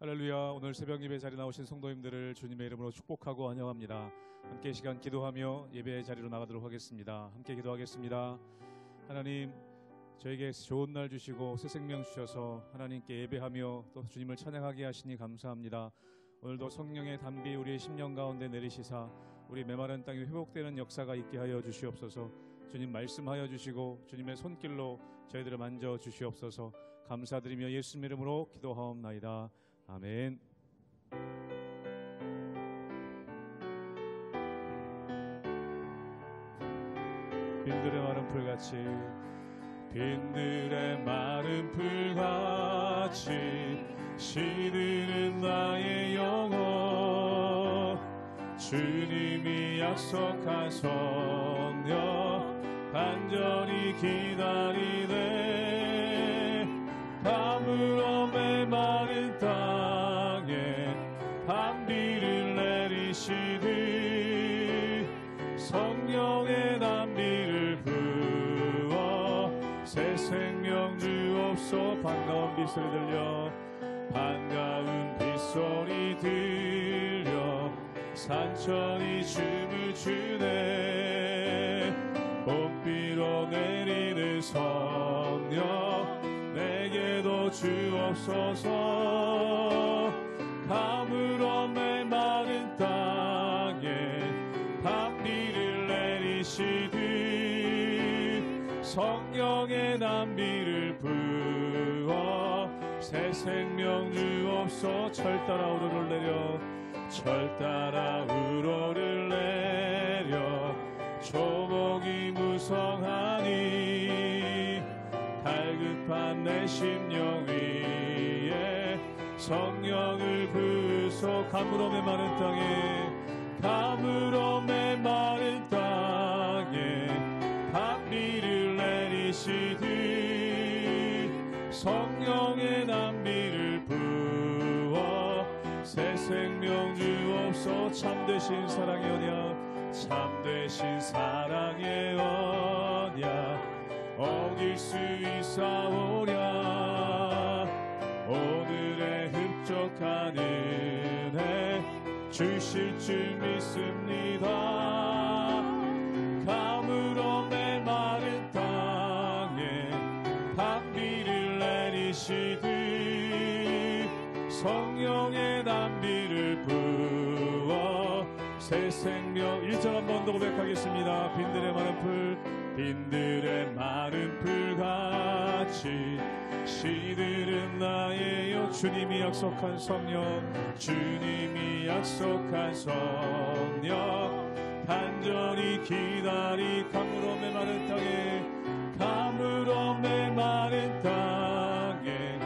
할렐루야. 오늘 새벽 예배 자리에 나오신 성도님들을 주님의 이름으로 축복하고 환영합니다. 함께 시간 기도하며 예배의 자리로 나가도록 하겠습니다. 함께 기도하겠습니다. 하나님, 저에게 좋은 날 주시고 새 생명 주셔서 하나님께 예배하며 또 주님을 찬양하게 하시니 감사합니다. 오늘도 성령의 담비 우리의 심령 가운데 내리시사 우리 메마른 땅이 회복되는 역사가 있게 하여 주시옵소서. 주님 말씀하여 주시고 주님의 손길로 저희들을 만져 주시옵소서. 감사드리며 예수님 이름으로 기도하옵나이다. 아멘. 빈들의 마른 풀같이 빈들의 마른 풀같이 시드는 나의 영혼 주님이 약속한 성령 간절히 기다리네 밤으로 메마른 땅에 단비를 내리시듯 성령의 단비를 부어 새 생명 주옵소. 반가운 빗소리 들려 반가운 빗소리 들려 산천이 춤을 추네 봄비로 내리는 성령 내게도 주옵소서. 감으로 메마른 땅에 단비를 내리시듯 성령의 단비를 부어 새 생명 주옵소. 철 따라 우러를 내려 철 따라 우러를 내려 초목이 무성하니 갈급한 내 심령 위에 성령을 부소. 감으로 메마른 땅에 감으로 메마른 땅에 단비를 내리시듯 성령의 단비를 부어 새 생명 주옵소. 참되신 사랑의 언약 참되신 사랑의 언약 어길 수 있사오랴. 오늘의 흡족한 은혜 주실 줄 믿습니다. 감으로 메마른 땅에 단비를 내리시듯 성령의 단비를 부어 새 생명. 1절 한 번 더 고백하겠습니다. 빈들의 마른 풀 빈들의 마른 풀같이 시들은 나의 주님이 약속한 성령 주님이 약속한 성령 간절히 기다리. 감으로 메마른 땅에 감으로 메마른 땅에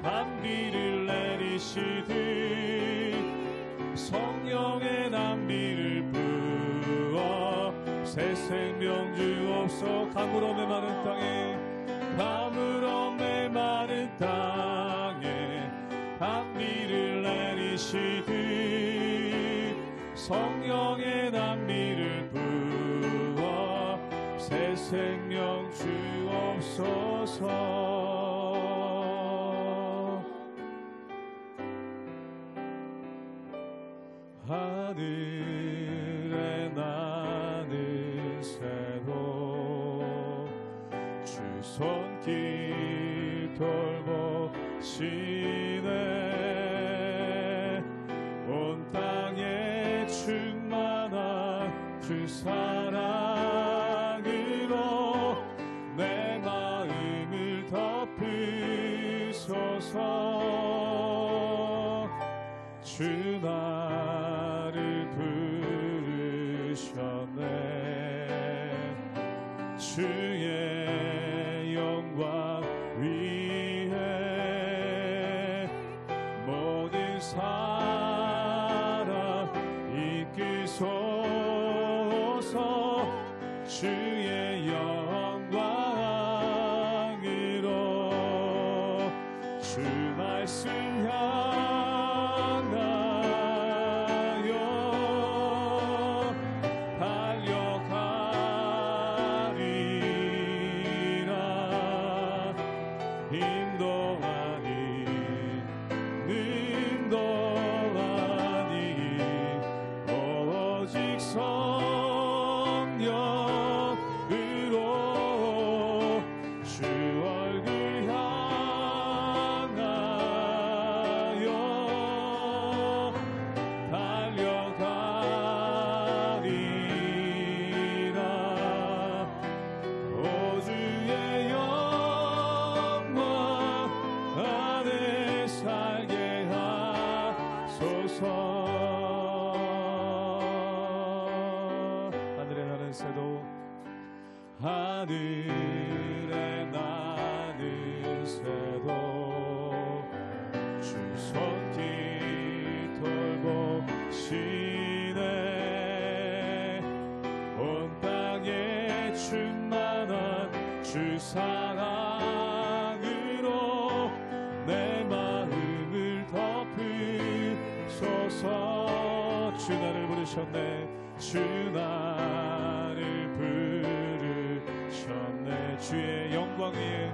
단비를 내리시듯 성령의 단비를 부어 새 생명 주옵소. 감으로 메마른 땅에 감으로 메마른 땅에 단비를 내리시듯 성령의 단비를 부어 새 생명 주옵소서. 하늘에 나는 새로 주 손길 돌보시네 온 땅에 충만한 주 사랑으로 내 마음을 덮으소서. 주 나를 부르셨네 주의 영광 위에 모든 사람 이끄소서. 주의 영광으로 주 말씀 향하여 달려가리라. 인도하니 는 새도 하늘에 나는 새도 주 손길 돌보시네. 온 땅에 충만한 주 사랑으로 내 마음을 덮으소서. 주 나를 부르셨네. 주 나를 부르셨네. 주의 영광 위에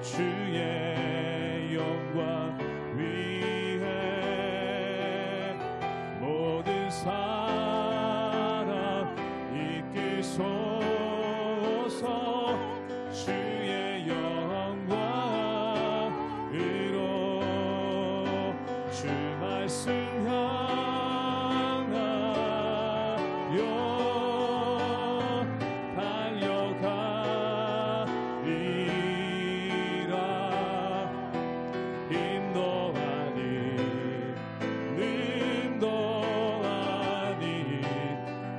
주의 영광 위에 모든 사람 이끄소서. 주의 영광으로 주 말씀 향하여 달려가리라. 힘도 아닌 능도 아닌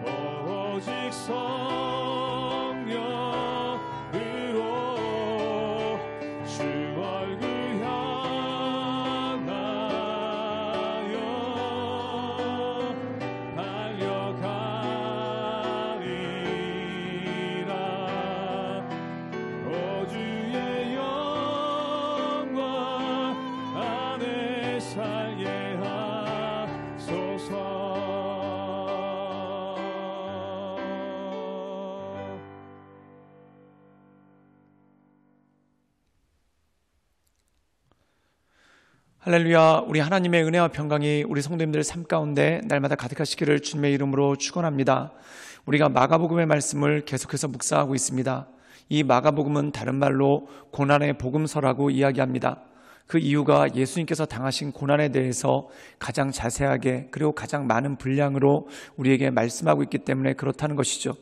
오직 성령으로 주 얼굴 향하여 달려가리라. 오 주의 영광 안에 살게 하소서. 할렐루야. 우리 하나님의 은혜와 평강이 우리 성도님들 삶 가운데 날마다 가득하시기를 주님의 이름으로 축원합니다. 우리가 마가복음의 말씀을 계속해서 묵상하고 있습니다. 이 마가복음은 다른 말로 고난의 복음서라고 이야기합니다. 그 이유가 예수님께서 당하신 고난에 대해서 가장 자세하게 그리고 가장 많은 분량으로 우리에게 말씀하고 있기 때문에 그렇다는 것이죠.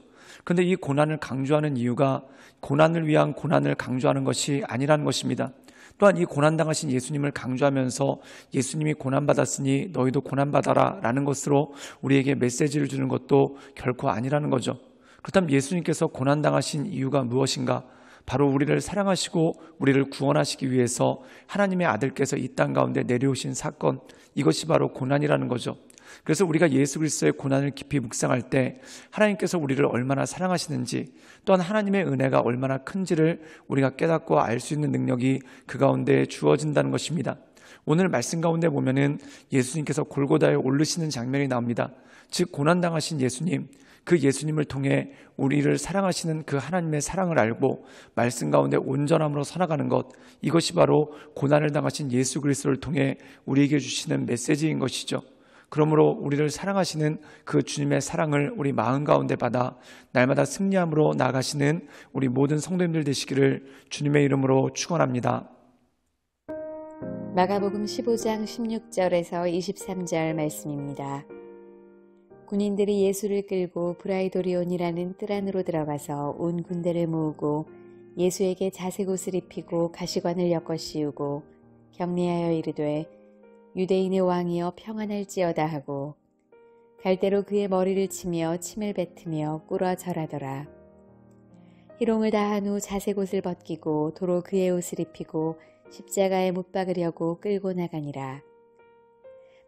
그런데 이 고난을 강조하는 이유가 고난을 위한 고난을 강조하는 것이 아니라는 것입니다. 또한 이 고난당하신 예수님을 강조하면서 예수님이 고난받았으니 너희도 고난받아라 라는 것으로 우리에게 메시지를 주는 것도 결코 아니라는 거죠. 그렇다면 예수님께서 고난당하신 이유가 무엇인가? 바로 우리를 사랑하시고 우리를 구원하시기 위해서 하나님의 아들께서 이 땅 가운데 내려오신 사건, 이것이 바로 고난이라는 거죠. 그래서 우리가 예수 그리스도의 고난을 깊이 묵상할 때 하나님께서 우리를 얼마나 사랑하시는지, 또한 하나님의 은혜가 얼마나 큰지를 우리가 깨닫고 알 수 있는 능력이 그 가운데 주어진다는 것입니다. 오늘 말씀 가운데 보면은 예수님께서 골고다에 오르시는 장면이 나옵니다. 즉 고난당하신 예수님, 그 예수님을 통해 우리를 사랑하시는 그 하나님의 사랑을 알고 말씀 가운데 온전함으로 살아가는 것, 이것이 바로 고난을 당하신 예수 그리스도를 통해 우리에게 주시는 메시지인 것이죠. 그러므로 우리를 사랑하시는 그 주님의 사랑을 우리 마음 가운데 받아 날마다 승리함으로 나아가시는 우리 모든 성도님들 되시기를 주님의 이름으로 축원합니다. 마가복음 15장 16절에서 23절 말씀입니다. 군인들이 예수를 끌고 브라이도리온이라는 뜰 안으로 들어가서 온 군대를 모으고 예수에게 자색 옷을 입히고 가시관을 엮어 씌우고 격리하여 이르되 유대인의 왕이여 평안할지어다 하고 갈대로 그의 머리를 치며 침을 뱉으며 꿇어 절하더라. 희롱을 다한 후 자색 옷을 벗기고 도로 그의 옷을 입히고 십자가에 못 박으려고 끌고 나가니라.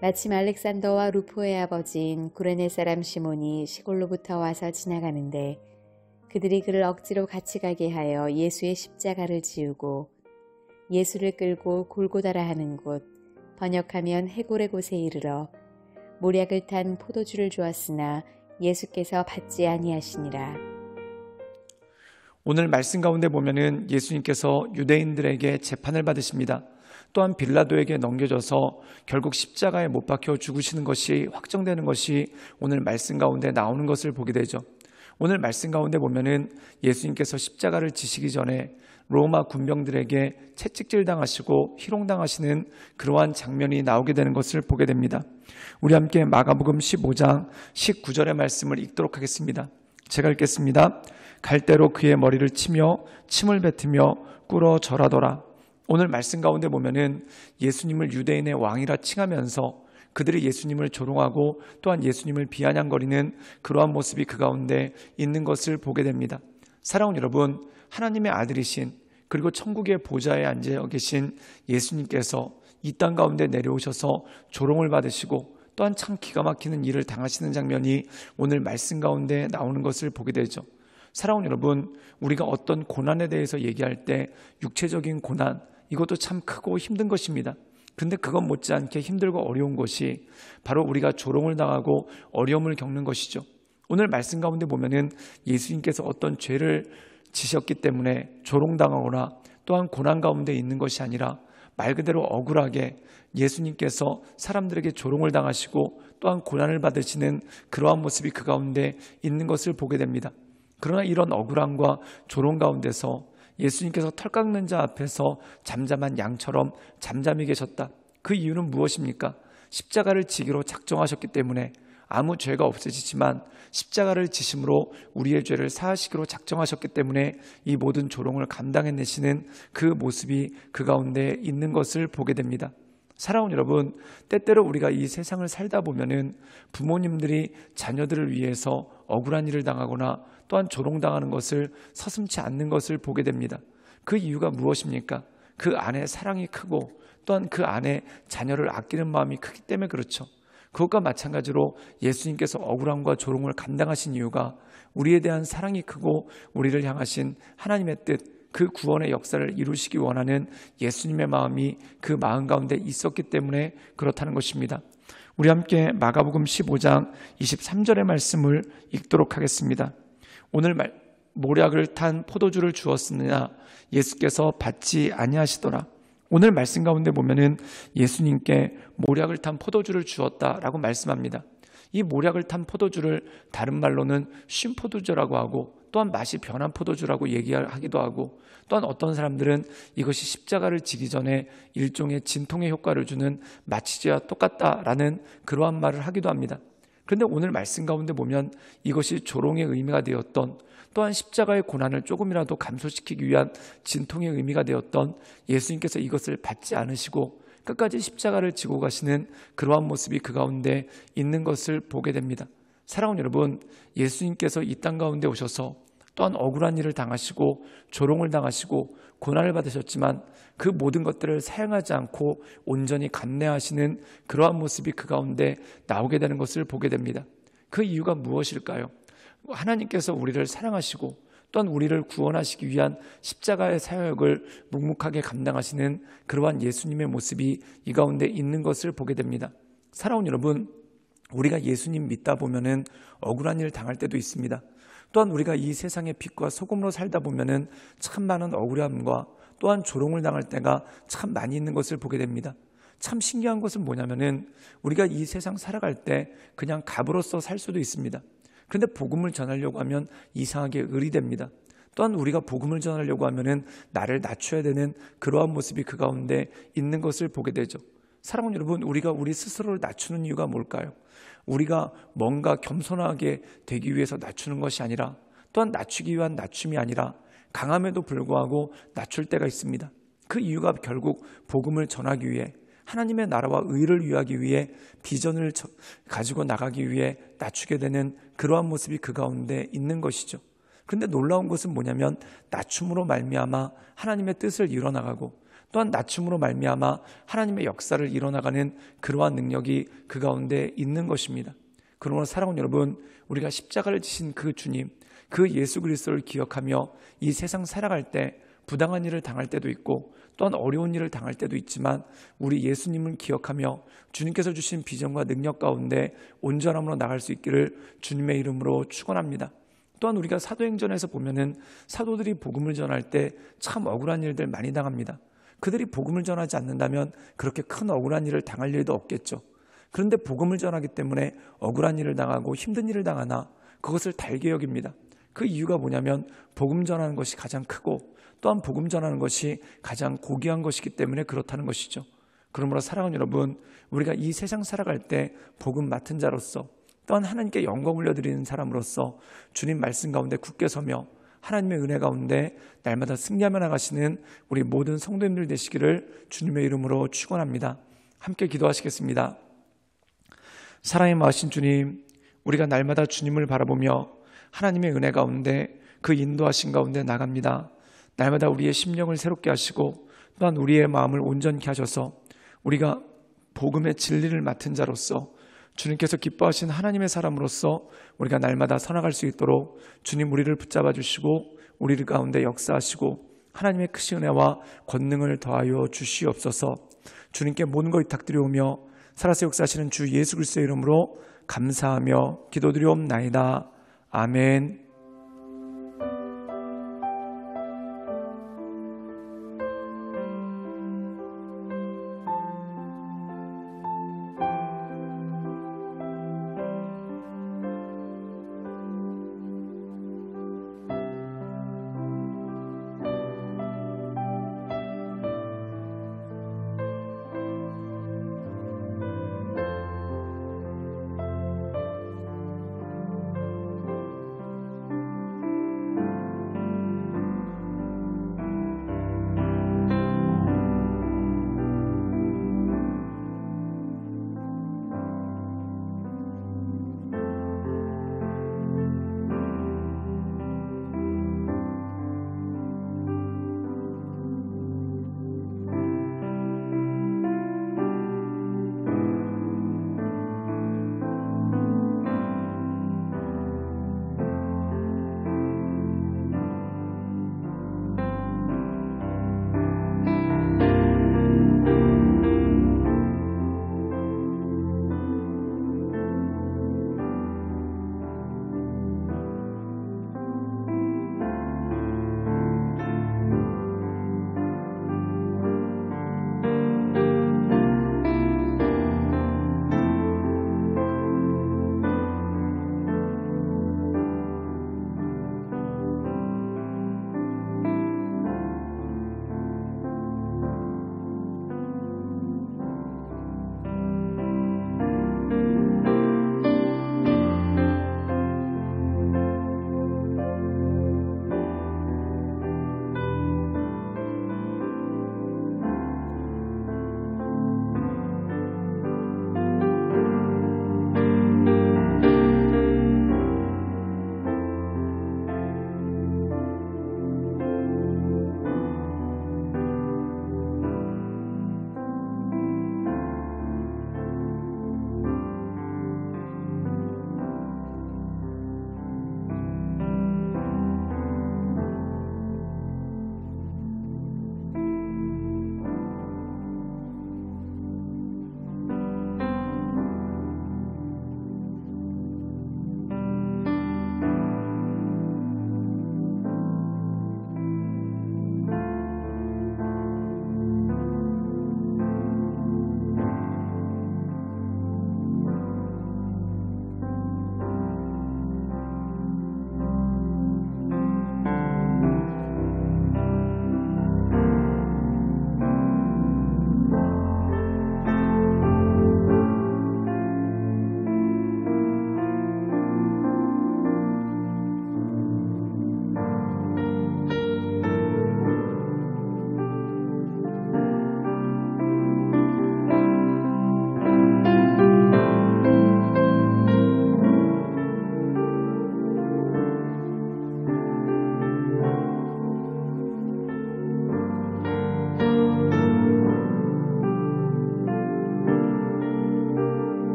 마침 알렉산더와 루포의 아버지인 구레네 사람 시몬이 시골로부터 와서 지나가는데 그들이 그를 억지로 같이 가게 하여 예수의 십자가를 지우고 예수를 끌고 골고다라 하는 곳, 번역하면 해골의 곳에 이르러 모략을 탄 포도주를 주었으나 예수께서 받지 아니하시니라. 오늘 말씀 가운데 보면은 예수님께서 유대인들에게 재판을 받으십니다. 또한 빌라도에게 넘겨져서 결국 십자가에 못 박혀 죽으시는 것이 확정되는 것이 오늘 말씀 가운데 나오는 것을 보게 되죠. 오늘 말씀 가운데 보면은 예수님께서 십자가를 지시기 전에 로마 군병들에게 채찍질 당하시고 희롱당하시는 그러한 장면이 나오게 되는 것을 보게 됩니다. 우리 함께 마가복음 15장 19절의 말씀을 읽도록 하겠습니다. 제가 읽겠습니다. 갈대로 그의 머리를 치며 침을 뱉으며 꿇어 절하더라. 오늘 말씀 가운데 보면은 예수님을 유대인의 왕이라 칭하면서 그들이 예수님을 조롱하고 또한 예수님을 비아냥거리는 그러한 모습이 그 가운데 있는 것을 보게 됩니다. 사랑하는 여러분, 하나님의 아들이신 그리고 천국의 보좌에 앉아 계신 예수님께서 이 땅 가운데 내려오셔서 조롱을 받으시고 또한 참 기가 막히는 일을 당하시는 장면이 오늘 말씀 가운데 나오는 것을 보게 되죠. 사랑하는 여러분, 우리가 어떤 고난에 대해서 얘기할 때 육체적인 고난, 이것도 참 크고 힘든 것입니다. 근데 그것 못지않게 힘들고 어려운 것이 바로 우리가 조롱을 당하고 어려움을 겪는 것이죠. 오늘 말씀 가운데 보면은 예수님께서 어떤 죄를 지셨기 때문에 조롱당하거나 또한 고난 가운데 있는 것이 아니라 말 그대로 억울하게 예수님께서 사람들에게 조롱을 당하시고 또한 고난을 받으시는 그러한 모습이 그 가운데 있는 것을 보게 됩니다. 그러나 이런 억울함과 조롱 가운데서 예수님께서 털 깎는 자 앞에서 잠잠한 양처럼 잠잠히 계셨다. 그 이유는 무엇입니까? 십자가를 지기로 작정하셨기 때문에 아무 죄가 없으시지만 십자가를 지심으로 우리의 죄를 사하시기로 작정하셨기 때문에 이 모든 조롱을 감당해내시는 그 모습이 그 가운데 있는 것을 보게 됩니다. 사랑하는 여러분, 때때로 우리가 이 세상을 살다 보면은 부모님들이 자녀들을 위해서 억울한 일을 당하거나 또한 조롱당하는 것을 서슴지 않는 것을 보게 됩니다. 그 이유가 무엇입니까? 그 안에 사랑이 크고 또한 그 안에 자녀를 아끼는 마음이 크기 때문에 그렇죠. 그것과 마찬가지로 예수님께서 억울함과 조롱을 감당하신 이유가 우리에 대한 사랑이 크고 우리를 향하신 하나님의 뜻, 그 구원의 역사를 이루시기 원하는 예수님의 마음이 그 마음 가운데 있었기 때문에 그렇다는 것입니다. 우리 함께 마가복음 15장 23절의 말씀을 읽도록 하겠습니다. 오늘 모략을 탄 포도주를 주었으나 예수께서 받지 아니하시더라. 오늘 말씀 가운데 보면은 예수님께 모략을 탄 포도주를 주었다라고 말씀합니다. 이 모략을 탄 포도주를 다른 말로는 쉰 포도주라고 하고 또한 맛이 변한 포도주라고 얘기하기도 하고 또한 어떤 사람들은 이것이 십자가를 지기 전에 일종의 진통의 효과를 주는 마취제와 똑같다라는 그러한 말을 하기도 합니다. 그런데 오늘 말씀 가운데 보면 이것이 조롱의 의미가 되었던 또한 십자가의 고난을 조금이라도 감소시키기 위한 진통의 의미가 되었던 예수님께서 이것을 받지 않으시고 끝까지 십자가를 지고 가시는 그러한 모습이 그 가운데 있는 것을 보게 됩니다. 사랑하는 여러분, 예수님께서 이 땅 가운데 오셔서 또한 억울한 일을 당하시고 조롱을 당하시고 고난을 받으셨지만 그 모든 것들을 사용하지 않고 온전히 감내하시는 그러한 모습이 그 가운데 나오게 되는 것을 보게 됩니다. 그 이유가 무엇일까요? 하나님께서 우리를 사랑하시고 또한 우리를 구원하시기 위한 십자가의 사역을 묵묵하게 감당하시는 그러한 예수님의 모습이 이 가운데 있는 것을 보게 됩니다. 사랑하는 여러분, 우리가 예수님 믿다 보면은 억울한 일을 당할 때도 있습니다. 또한 우리가 이 세상의 빛과 소금으로 살다 보면은 참 많은 억울함과 또한 조롱을 당할 때가 참 많이 있는 것을 보게 됩니다. 참 신기한 것은 뭐냐면은 우리가 이 세상 살아갈 때 그냥 갑으로서 살 수도 있습니다. 그런데 복음을 전하려고 하면 이상하게 을이 됩니다. 또한 우리가 복음을 전하려고 하면은 나를 낮춰야 되는 그러한 모습이 그 가운데 있는 것을 보게 되죠. 사랑하는 여러분, 우리가 우리 스스로를 낮추는 이유가 뭘까요? 우리가 뭔가 겸손하게 되기 위해서 낮추는 것이 아니라 또한 낮추기 위한 낮춤이 아니라 강함에도 불구하고 낮출 때가 있습니다. 그 이유가 결국 복음을 전하기 위해 하나님의 나라와 의를 위하기 위해 비전을 가지고 나가기 위해 낮추게 되는 그러한 모습이 그 가운데 있는 것이죠. 그런데 놀라운 것은 뭐냐면 낮춤으로 말미암아 하나님의 뜻을 이뤄나가고 또한 낮춤으로 말미암아 하나님의 역사를 이뤄나가는 그러한 능력이 그 가운데 있는 것입니다. 그러므로 사랑하는 여러분, 우리가 십자가를 지신 그 주님, 그 예수 그리스도를 기억하며 이 세상 살아갈 때 부당한 일을 당할 때도 있고 또한 어려운 일을 당할 때도 있지만 우리 예수님을 기억하며 주님께서 주신 비전과 능력 가운데 온전함으로 나갈 수 있기를 주님의 이름으로 축원합니다. 또한 우리가 사도행전에서 보면은 사도들이 복음을 전할 때 참 억울한 일들 많이 당합니다. 그들이 복음을 전하지 않는다면 그렇게 큰 억울한 일을 당할 일도 없겠죠. 그런데 복음을 전하기 때문에 억울한 일을 당하고 힘든 일을 당하나 그것을 달게 여깁니다. 그 이유가 뭐냐면 복음 전하는 것이 가장 크고 또한 복음 전하는 것이 가장 고귀한 것이기 때문에 그렇다는 것이죠. 그러므로 사랑하는 여러분, 우리가 이 세상 살아갈 때 복음 맡은 자로서 또한 하나님께 영광 올려드리는 사람으로서 주님 말씀 가운데 굳게 서며 하나님의 은혜 가운데 날마다 승리하며 나가시는 우리 모든 성도님들 되시기를 주님의 이름으로 축원합니다. 함께 기도하시겠습니다. 사랑의 마신 주님, 우리가 날마다 주님을 바라보며 하나님의 은혜 가운데 그 인도하신 가운데 나갑니다. 날마다 우리의 심령을 새롭게 하시고 또한 우리의 마음을 온전케 하셔서 우리가 복음의 진리를 맡은 자로서 주님께서 기뻐하신 하나님의 사람으로서 우리가 날마다 살아갈 수 있도록 주님 우리를 붙잡아 주시고 우리 가운데 역사하시고 하나님의 크신 은혜와 권능을 더하여 주시옵소서. 주님께 모든 것 부탁드리오며 살아서 역사하시는 주 예수 그리스도의 이름으로 감사하며 기도드리옵나이다. 아멘.